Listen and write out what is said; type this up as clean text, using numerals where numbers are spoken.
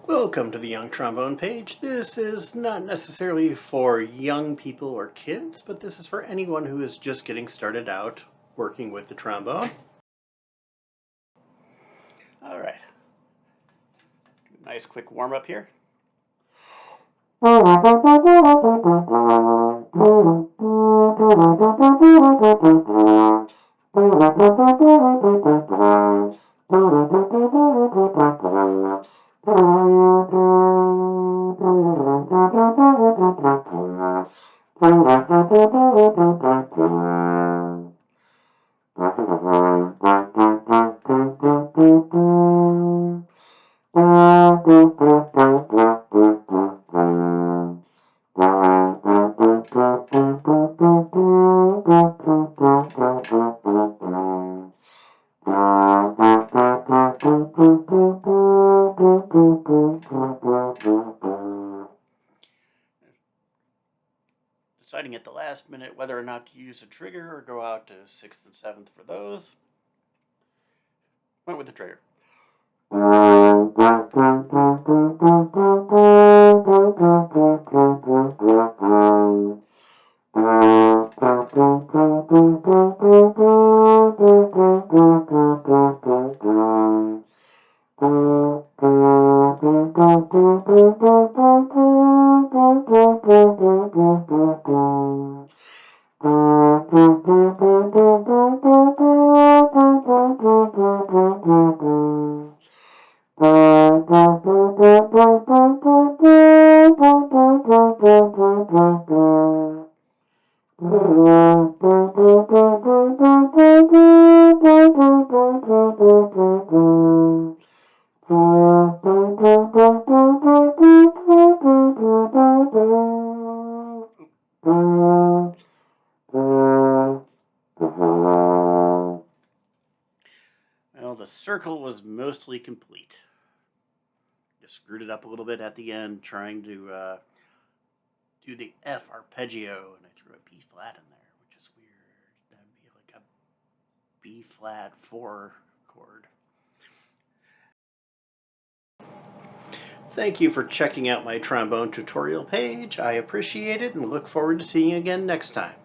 Welcome to the Young Trombone page. This is not necessarily for young people or kids, but this is for anyone who is just getting started out working with the trombone. All right. Nice quick warm up here. Deciding at the last minute whether or not to use a trigger or go out to 6th and 7th for those. Went with the trigger. Well, the circle was mostly complete. Just screwed it up a little bit at the end, trying to do the F arpeggio, and I threw a B flat in there, which is weird. That'd be like a B flat 4 chord. Thank you for checking out my trombone tutorial page. I appreciate it and look forward to seeing you again next time.